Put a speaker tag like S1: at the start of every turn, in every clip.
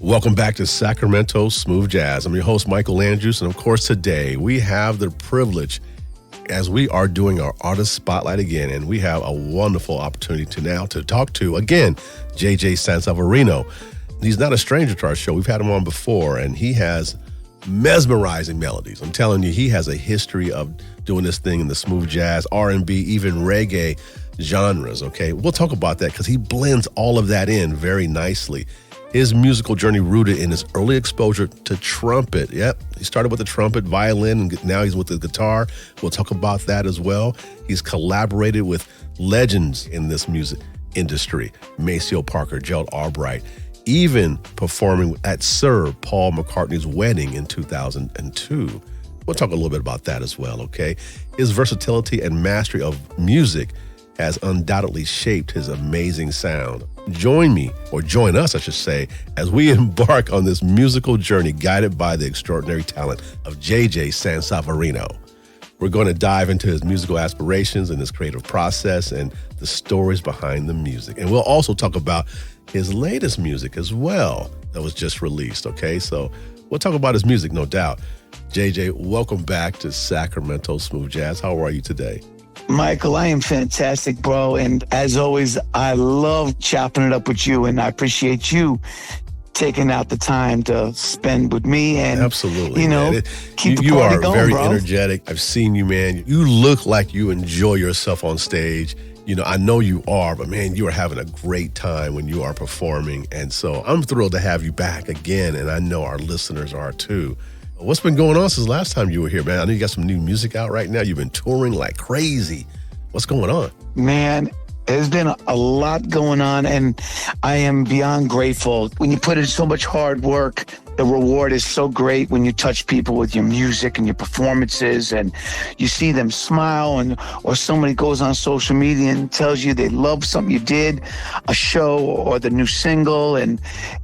S1: Welcome back to Sacramento Smooth Jazz. I'm your host, Michael Andrews, and of course today we have the privilege, as we are doing our Artist Spotlight again, and we have a wonderful opportunity to talk to, again, JJ Sansaverino. He's not a stranger to our show. We've had him on before, and he has mesmerizing melodies. I'm telling you, he has a history of doing this thing in the smooth jazz, R&B, even reggae genres, okay? We'll talk about that because he blends all of that in very nicely. His musical journey rooted in his early exposure to trumpet. Yep, he started with the trumpet, violin, and now he's with the guitar. We'll talk about that as well. He's collaborated with legends in this music industry, Maceo Parker, Gerald Albright, even performing at Sir Paul McCartney's wedding in 2002. We'll talk a little bit about that as well, okay? His versatility and mastery of music has undoubtedly shaped his amazing sound. Join us, I should say, as we embark on this musical journey guided by the extraordinary talent of JJ Sansaverino. We're going to dive into his musical aspirations and his creative process and the stories behind the music. And we'll also talk about his latest music as well that was just released, okay? So we'll talk about his music, no doubt. JJ, welcome back to Sacramento Smooth Jazz. How are you today?
S2: Michael, I am fantastic, bro. And as always, I love chopping it up with you, and I appreciate you taking out the time to spend with me. And
S1: absolutely,
S2: you know, keep the
S1: you
S2: party
S1: are
S2: going,
S1: very
S2: bro.
S1: energetic. I've seen you, man. You look like you enjoy yourself on stage. You know, I know you are, but man, you are having a great time when you are performing. And so I'm thrilled to have you back again. And I know our listeners are too. What's been going on since last time you were here, man? I know you got some new music out right now. You've been touring like crazy. What's going on?
S2: Man, there's been a lot going on, and I am beyond grateful. When you put in so much hard work, the reward is so great when you touch people with your music and your performances, and you see them smile, or somebody goes on social media and tells you they love something you did, a show or the new single. And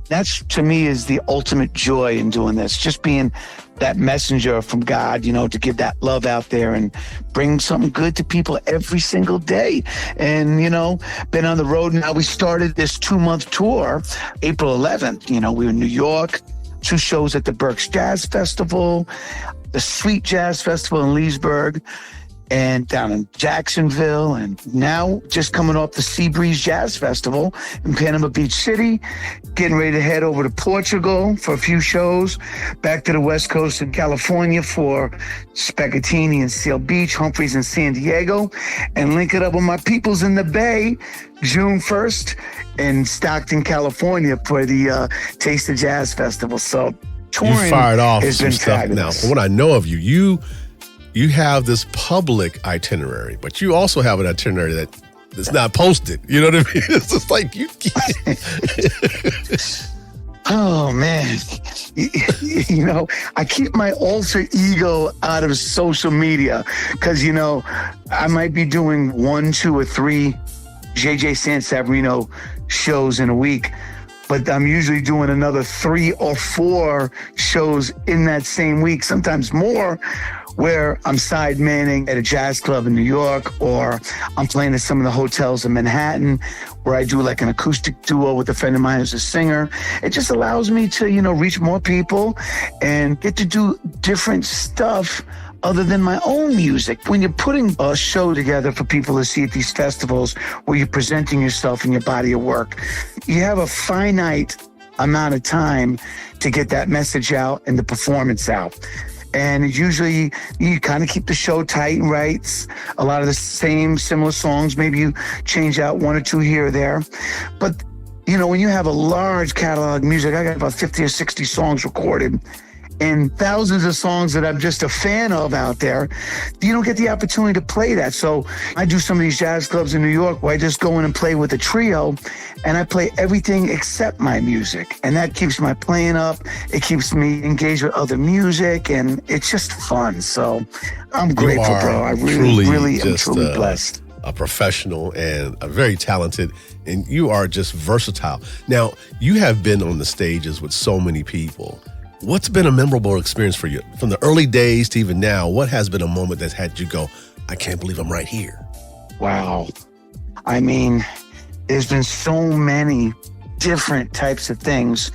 S2: that's, to me, is the ultimate joy in doing this, just being that messenger from God, you know, to give that love out there and bring something good to people every single day. And, you know, been on the road now. We started this 2-month tour, April 11th. You know, we were in New York, 2 shows at the Berks Jazz Festival, the Sweet Jazz Festival in Leesburg, and down in Jacksonville, and now just coming off the Seabreeze Jazz Festival in Panama Beach City, getting ready to head over to Portugal for a few shows, back to the West Coast in California for Spaghettini and Seal Beach, Humphreys in San Diego, and link it up with my peoples in the Bay, June 1st in Stockton, California for the Taste of Jazz Festival. So touring
S1: you fired off
S2: has
S1: some
S2: been
S1: stuff
S2: fabulous.
S1: now. From what I know of you have this public itinerary, but you also have an itinerary that's not posted. You know what I mean? It's just like you.
S2: Oh, man. You know, I keep my alter ego out of social media because, you know, I might be doing 1, 2, or 3 JJ Sansaverino shows in a week, but I'm usually doing another 3 or 4 shows in that same week, sometimes more, where I'm side manning at a jazz club in New York, or I'm playing at some of the hotels in Manhattan, where I do like an acoustic duo with a friend of mine who's a singer. It just allows me to, you know, reach more people and get to do different stuff other than my own music. When you're putting a show together for people to see at these festivals, where you're presenting yourself and your body of work, you have a finite amount of time to get that message out and the performance out. And usually you kind of keep the show tight and writes a lot of the same similar songs. Maybe you change out 1 or 2 here or there. But, you know, when you have a large catalog of music, I got about 50 or 60 songs recorded, and thousands of songs that I'm just a fan of out there, you don't get the opportunity to play that. So I do some of these jazz clubs in New York where I just go in and play with a trio, and I play everything except my music. And that keeps my playing up. It keeps me engaged with other music, and it's just fun. So I'm grateful, bro. I really am truly blessed.
S1: A professional and a very talented, and you are just versatile. Now, you have been on the stages with so many people. What's been a memorable experience for you? From the early days to even now, what has been a moment that's had you go, I can't believe I'm right here?
S2: Wow. I mean, there's been so many different types of things.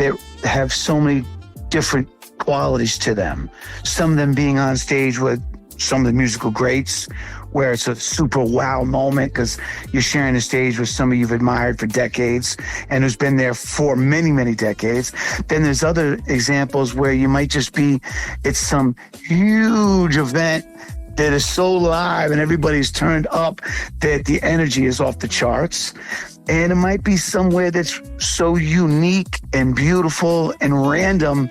S2: that have so many different qualities to them. Some of them being on stage with some of the musical greats, where it's a super wow moment because you're sharing the stage with somebody you've admired for decades and who's been there for many, many decades. Then there's other examples where you might just be, it's some huge event that is so live and everybody's turned up that the energy is off the charts. And it might be somewhere that's so unique and beautiful and random.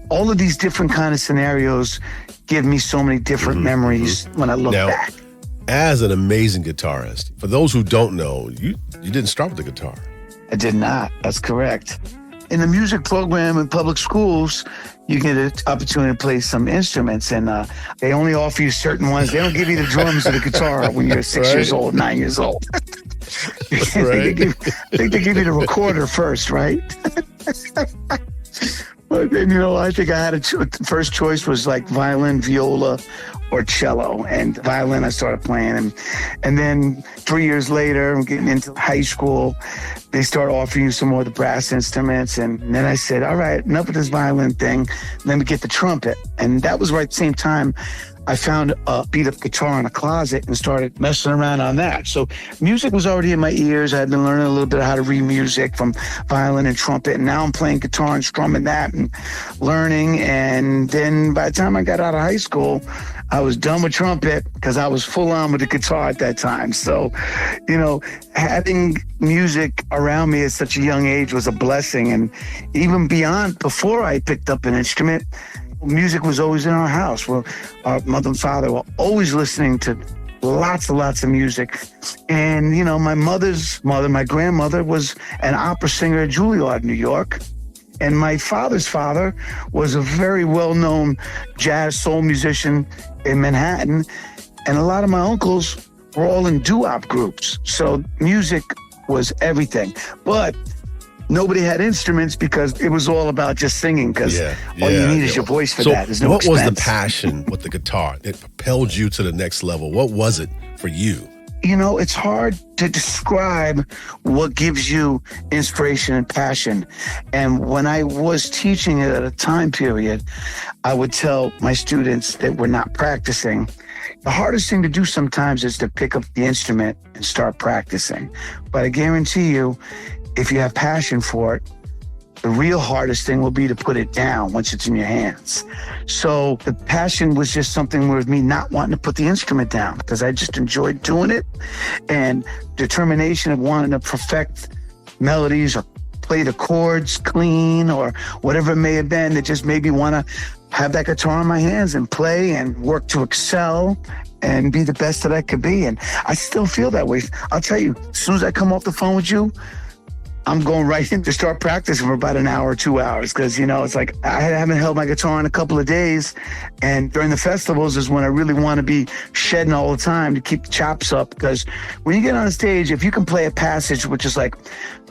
S2: All of these different kind of scenarios give me so many different memories when I look back.
S1: As an amazing guitarist, for those who don't know, you didn't start with the guitar.
S2: I did not. That's correct. In the music program in public schools, you get an opportunity to play some instruments, and they only offer you certain ones. They don't give you the drums or the guitar when you're 6 years old, 9 years old.
S1: Right.
S2: I think they give you the recorder first, right? But then, I think I had the first choice was like violin, viola, or cello. And violin I started playing. And then 3 years later, I'm getting into high school, they start offering you some more of the brass instruments. And then I said, all right, enough of this violin thing. Let me get the trumpet. And that was right at the same time I found a beat-up guitar in a closet and started messing around on that. So music was already in my ears. I had been learning a little bit of how to read music from violin and trumpet. And now I'm playing guitar and strumming that and learning. And then by the time I got out of high school, I was done with trumpet because I was full on with the guitar at that time. So, having music around me at such a young age was a blessing. And even beyond, before I picked up an instrument, music was always in our house. Well, our mother and father were always listening to lots and lots of music. And, my mother's mother, my grandmother, was an opera singer at Juilliard, New York. And my father's father was a very well-known jazz soul musician in Manhattan. And a lot of my uncles were all in doo-wop groups. So music was everything. But nobody had instruments because it was all about just singing because all you need is your voice for that. There's no expense.
S1: What was the passion with the guitar that propelled you to the next level? What was it for you?
S2: It's hard to describe what gives you inspiration and passion. And when I was teaching it at a time period, I would tell my students that were not practicing, the hardest thing to do sometimes is to pick up the instrument and start practicing. But I guarantee you, if you have passion for it, the real hardest thing will be to put it down once it's in your hands. So the passion was just something with me not wanting to put the instrument down because I just enjoyed doing it, and determination of wanting to perfect melodies or play the chords clean or whatever it may have been that just made me want to have that guitar in my hands and play and work to excel and be the best that I could be. And I still feel that way. I'll tell you, as soon as I come off the phone with you, I'm going right in to start practicing for about an hour or 2 hours because, it's like I haven't held my guitar in a couple of days. And during the festivals is when I really want to be shedding all the time to keep the chops up. Because when you get on stage, if you can play a passage which is like,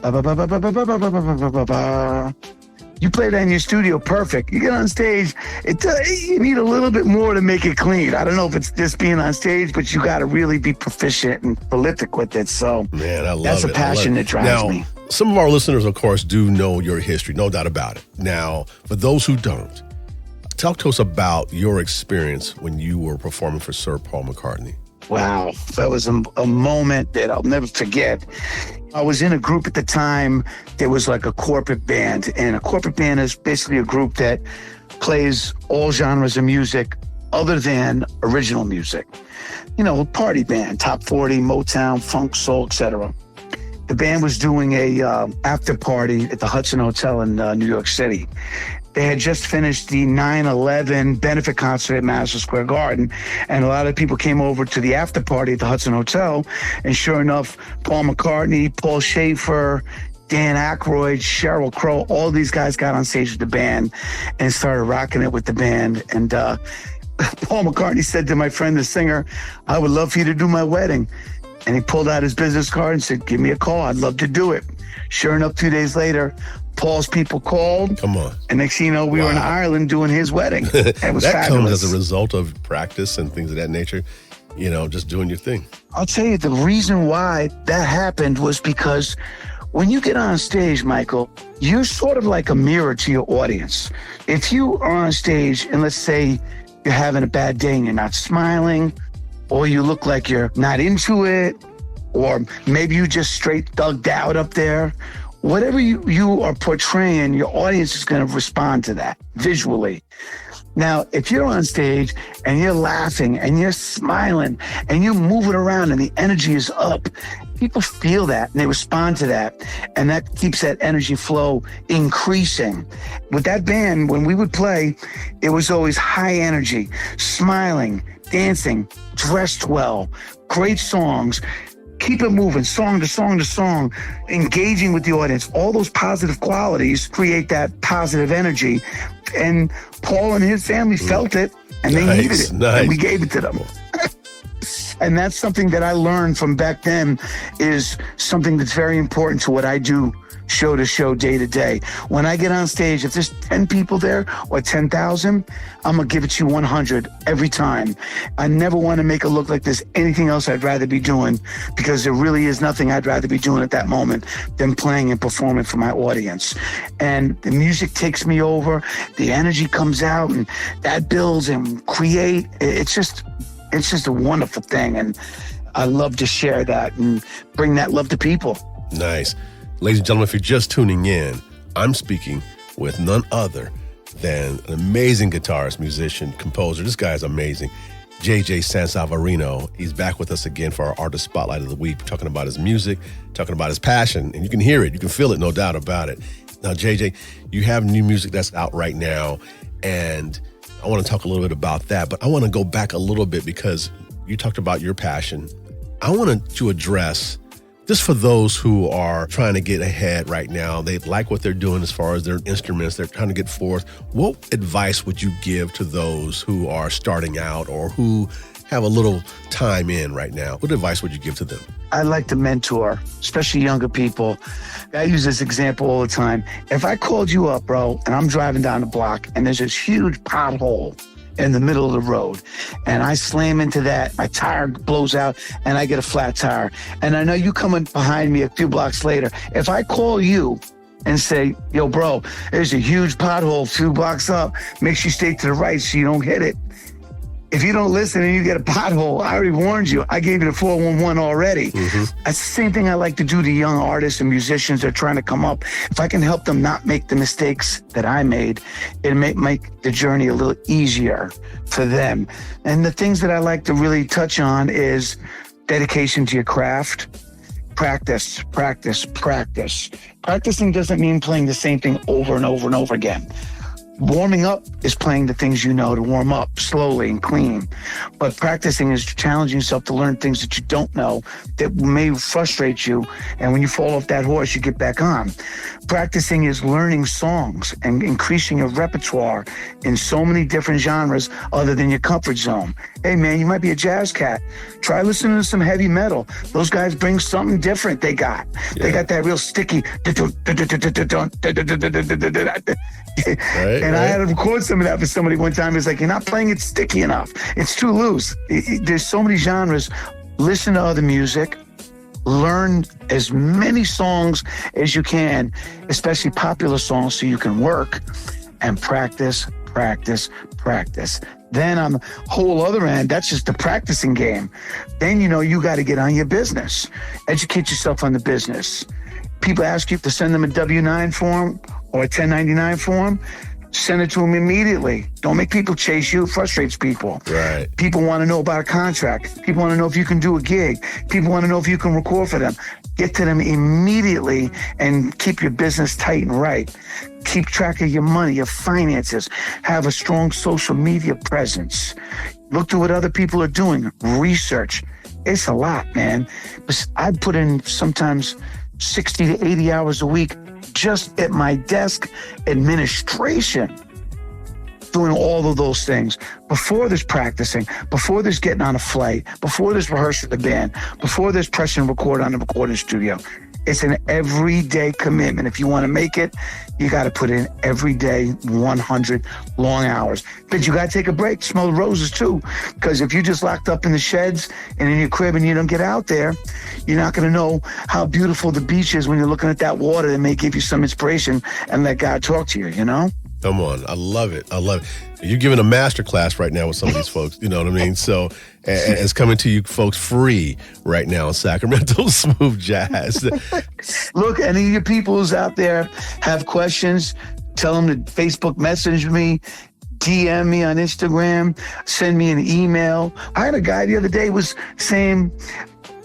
S2: ba, ba, ba, ba, ba, ba, ba, ba, ba, ba, ba, ba, you play that in your studio, perfect. You get on stage, you need a little bit more to make it clean. I don't know if it's just being on stage, but you got to really be proficient and prolific with it. So
S1: man, I love
S2: that's a passion that drives me.
S1: Some of our listeners, of course, do know your history, no doubt about it. Now, for those who don't, talk to us about your experience when you were performing for Sir Paul McCartney.
S2: Wow, that was a moment that I'll never forget. I was in a group at the time that was like a corporate band, and a corporate band is basically a group that plays all genres of music other than original music. Party band, top 40, Motown, funk, soul, etc. The band was doing a after party at the Hudson Hotel in New York City. They had just finished the 9/11 benefit concert at Madison Square Garden, and a lot of people came over to the after party at the Hudson Hotel, and sure enough, Paul McCartney, Paul Schaefer, Dan Aykroyd, Sheryl Crow, all these guys got on stage with the band and started rocking it with the band. And Paul McCartney said to my friend, the singer, "I would love for you to do my wedding." And he pulled out his business card and said, "Give me a call. I'd love to do it." Sure enough, 2 days later, Paul's people called.
S1: Come on.
S2: And next thing you know, we were in Ireland doing his wedding. It was
S1: that
S2: fabulous.
S1: comes as a result of practice and things of that nature, just doing your thing.
S2: I'll tell you, the reason why that happened was because when you get on stage, Michael, you're sort of like a mirror to your audience. If you are on stage and let's say you're having a bad day and you're not smiling, or you look like you're not into it, or maybe you just straight thugged out up there, whatever you are portraying, your audience is going to respond to that visually. Now, if you're on stage and you're laughing and you're smiling and you're moving around and the energy is up, people feel that and they respond to that. And that keeps that energy flow increasing. With that band, when we would play, it was always high energy, smiling, dancing, dressed well, great songs. Keep it moving, song to song to song, engaging with the audience. All those positive qualities create that positive energy. And Paul and his family felt it, and they needed it, and we gave it to them. And that's something that I learned from back then, is something that's very important to what I do show to show, day to day. When I get on stage, if there's 10 people there or 10,000, I'm going to give it to you 100 every time. I never want to make it look like there's anything else I'd rather be doing, because there really is nothing I'd rather be doing at that moment than playing and performing for my audience. And the music takes me over, the energy comes out, and that builds and create. It's just a wonderful thing. And I love to share that and bring that love to people.
S1: Nice. Ladies and gentlemen, if you're just tuning in, I'm speaking with none other than an amazing guitarist, musician, composer. This guy is amazing. JJ Sansaverino. He's back with us again for our Artist Spotlight of the Week, talking about his music, talking about his passion, and you can hear it, you can feel it, no doubt about it. Now, JJ, you have new music that's out right now, and I want to talk a little bit about that, but I want to go back a little bit because you talked about your passion. I wanted to address, just for those who are trying to get ahead right now, they like what they're doing as far as their instruments, they're trying to get forth. What advice would you give to those who are starting out or who have a little time in right now? What advice would you give to them?
S2: I like to mentor, especially younger people. I use this example all the time. If I called you up, bro, and I'm driving down the block and there's this huge pothole in the middle of the road, and I slam into that, my tire blows out, and I get a flat tire. And I know you coming behind me a few blocks later. If I call you and say, yo, bro, there's a huge pothole a few blocks up, make sure you stay to the right so you don't hit it. If you don't listen and you get a pothole, I already warned you. I gave you the 411 already. That's the same thing I like to do to young artists and musicians that are trying to come up. If I can help them not make the mistakes that I made, it may make the journey a little easier for them. And the things that I like to really touch on is dedication to your craft. Practice, practice, practice. Practicing doesn't mean playing the same thing over and over and over again. Warming up is playing the things you know to warm up slowly and clean. But practicing is challenging yourself to learn things that you don't know that may frustrate you. And when you fall off that horse, you get back on. Practicing is learning songs and increasing your repertoire in so many different genres other than your comfort zone. Hey, man, you might be a jazz cat. Try listening to some heavy metal. Those guys bring something different they got. Yeah. They got that real sticky. And I had to record some of that for somebody one time. It's like, you're not playing it sticky enough. It's too loose. There's so many genres. Listen to other music. Learn as many songs as you can, especially popular songs, so you can work and practice, practice, practice. Then on the whole other end, that's just the practicing game. Then, you got to get on your business. Educate yourself on the business. People ask you to send them a W-9 form or a 1099 form, send it to them immediately. Don't make people chase you. It frustrates people.
S1: Right.
S2: People want to know about a contract. People want to know if you can do a gig. People want to know if you can record for them. Get to them immediately and keep your business tight and right. Keep track of your money, your finances. Have a strong social media presence. Look to what other people are doing. Research. It's a lot, man. I put in sometimes 60 to 80 hours a week just at my desk administration, doing all of those things. Before there's practicing, before there's getting on a flight, before there's rehearsing the band, before there's pressing record on the recording studio. It's an everyday commitment. If you want to make it, you got to put in every day 100 long hours. But you got to take a break, smell the roses too. Because if you're just locked up in the sheds and in your crib and you don't get out there, you're not going to know how beautiful the beach is when you're looking at that water that may give you some inspiration and let God talk to you, you know?
S1: Come on. I love it. I love it. You're giving a master class right now with some of these folks. You know what I mean? So and it's coming to you folks free right now on Sacramento Smooth Jazz.
S2: Look, any of your people who's out there have questions, tell them to Facebook message me, DM me on Instagram, send me an email. I had a guy the other day was saying,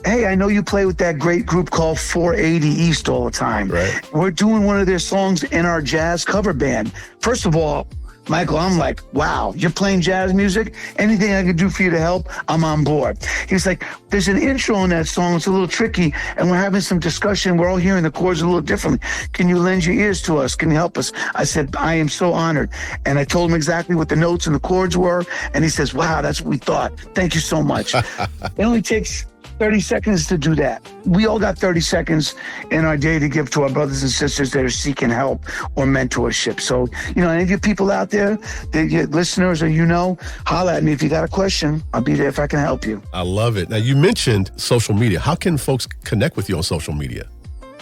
S2: hey, I know you play with that great group called 480 East all the time.
S1: Right.
S2: We're doing one of their songs in our jazz cover band. First of all, Michael, I'm like, wow, you're playing jazz music? Anything I can do for you to help, I'm on board. He's like, there's an intro on that song. It's a little tricky, and we're having some discussion. We're all hearing the chords a little differently. Can you lend your ears to us? Can you help us? I said, I am so honored. And I told him exactly what the notes and the chords were, and he says, wow, that's what we thought. Thank you so much. It only takes 30 seconds to do that. We all got 30 seconds in our day to give to our brothers and sisters that are seeking help or mentorship. So, you know, any of you people out there, your listeners or holler at me if you got a question. I'll be there if I can help you.
S1: I love it. Now, you mentioned social media. How can folks connect with you on social media?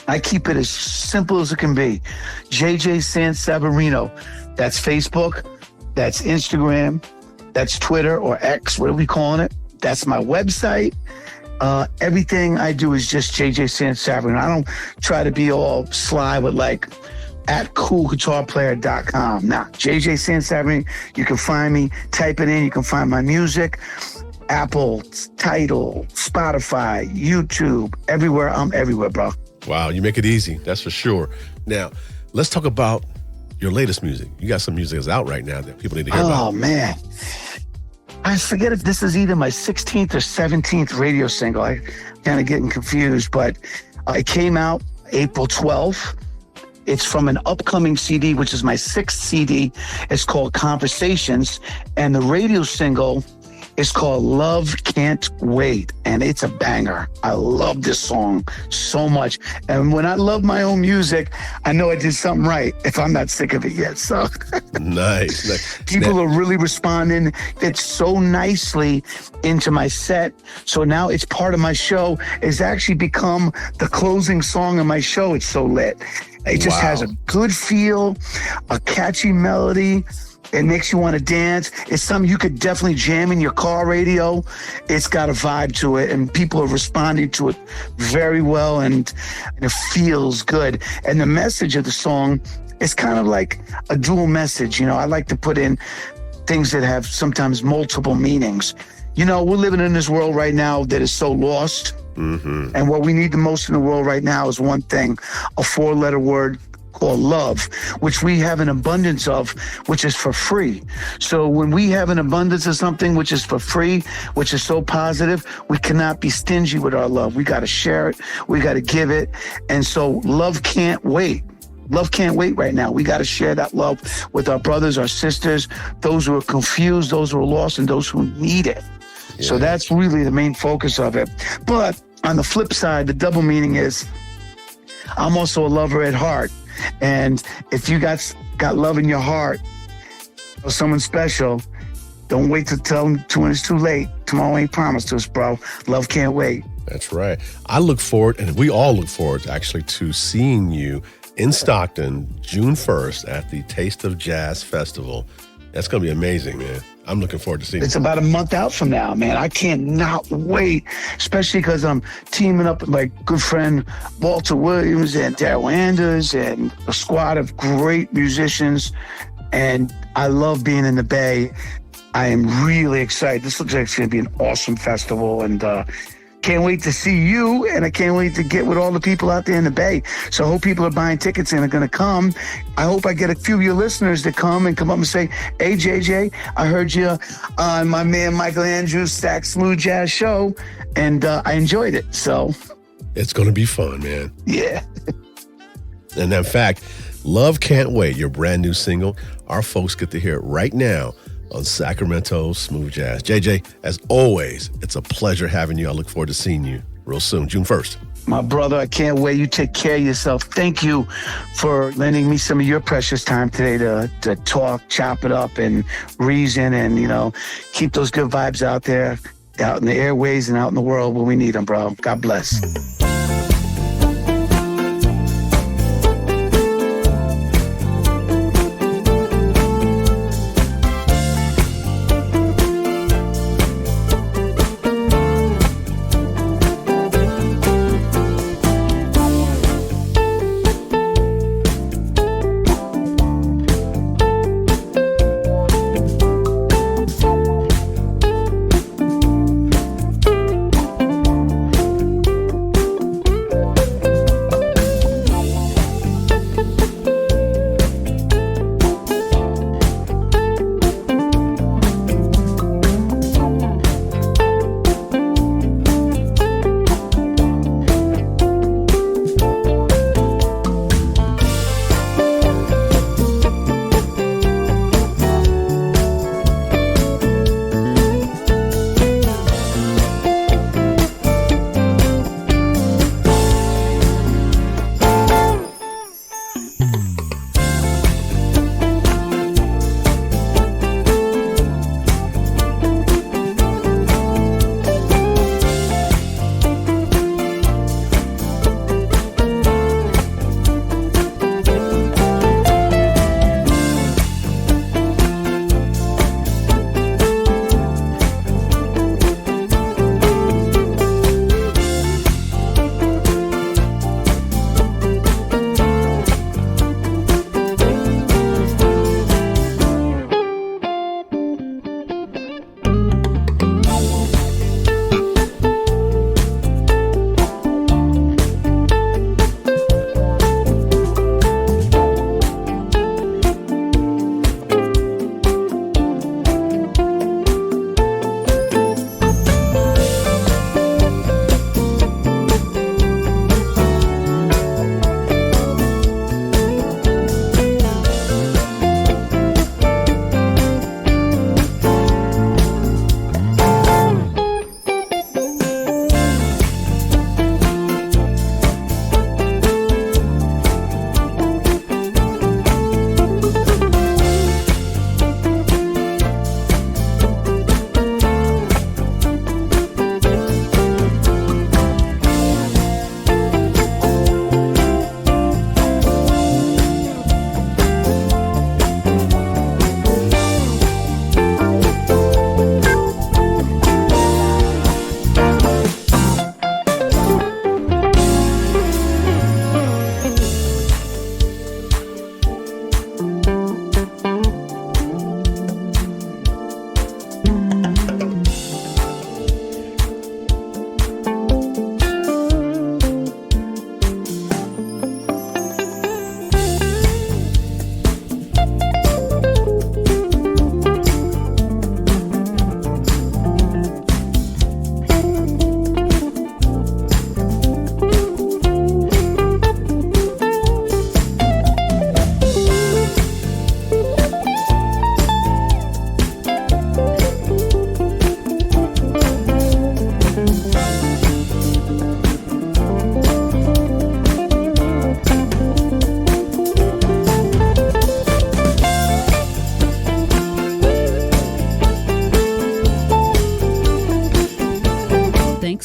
S2: I keep it as simple as it can be. JJ Sansaverino. That's Facebook. That's Instagram. That's Twitter or X, whatever we calling it. That's my website. Everything I do is just JJ Sansaverino. I don't try to be all sly with like at coolguitarplayer.com. Nah, JJ Sansaverino, you can find me, type it in, you can find my music, Apple, Tidal, Spotify, YouTube, everywhere. I'm everywhere, bro.
S1: Wow, you make it easy, that's for sure. Now, let's talk about your latest music. You got some music that's out right now that people need to hear about.
S2: Oh, man. I forget if this is either my 16th or 17th radio single. I'm kind of getting confused, but it came out April 12th. It's from an upcoming CD, which is my 6th CD. It's called Conversations, and the radio single is called Love Can't Wait, and it's a banger. I love this song so much. And when I love my own music, I know I did something right if I'm not sick of it yet. So
S1: Nice.
S2: People are really responding. It's so nicely into my set. So now it's part of my show. It's actually become the closing song of my show. It's so lit. It just has a good feel, a catchy melody. It makes you want to dance. It's something you could definitely jam in your car radio. It's got a vibe to it, and people are responding to it very well, and it feels good. And the message of the song is kind of like a dual message. You know, I like to put in things that have sometimes multiple meanings. You know, we're living in this world right now that is so lost. Mm-hmm. And what we need the most in the world right now is one thing, a 4-letter word called love, which we have an abundance of, which is for free. So when we have an abundance of something which is for free, which is so positive, we cannot be stingy with our love. We got to share it. We got to give it. And so love can't wait. Love can't wait right now. We got to share that love with our brothers, our sisters, those who are confused, those who are lost, and those who need it. Yeah. So that's really the main focus of it. But on the flip side, the double meaning is I'm also a lover at heart. And if you got love in your heart or someone special, don't wait to tell them when it's too late. Tomorrow ain't promised us, bro. Love can't wait.
S1: That's right. I look forward, and we all look forward, actually, to seeing you in Stockton June 1st at the Taste of Jazz Festival. That's going to be amazing, man. I'm looking forward to seeing it.
S2: It's about a month out from now, man. I cannot wait, especially because I'm teaming up with my good friend Walter Williams and Daryl Anders and a squad of great musicians. And I love being in the Bay. I am really excited. This looks like it's going to be an awesome festival, and can't wait to see you, and I can't wait to get with all the people out there in the Bay. So I hope people are buying tickets and are going to come. I hope I get a few of your listeners to come up and say, hey, JJ, I heard you on my man Michael Andrews' Sac Smooth Jazz show, and I enjoyed it. So
S1: it's going to be fun, man.
S2: Yeah.
S1: And in fact, Love Can't Wait, your brand new single, our folks get to hear it right now on Sacramento Smooth Jazz. JJ, as always, it's a pleasure having you. I look forward to seeing you real soon, June 1st.
S2: My brother, I can't wait. You take care of yourself. Thank you for lending me some of your precious time today to talk, chop it up, and reason, and, keep those good vibes out there, out in the airways and out in the world when we need them, bro. God bless.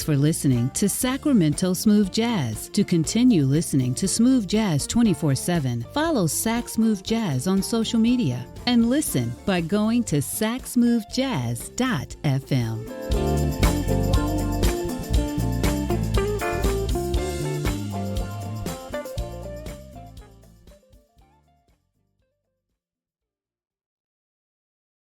S3: For listening to Sacramento Smooth Jazz. To continue listening to Smooth Jazz 24/7, follow Sac Smooth Jazz on social media and listen by going to sacsmoothjazz.fm.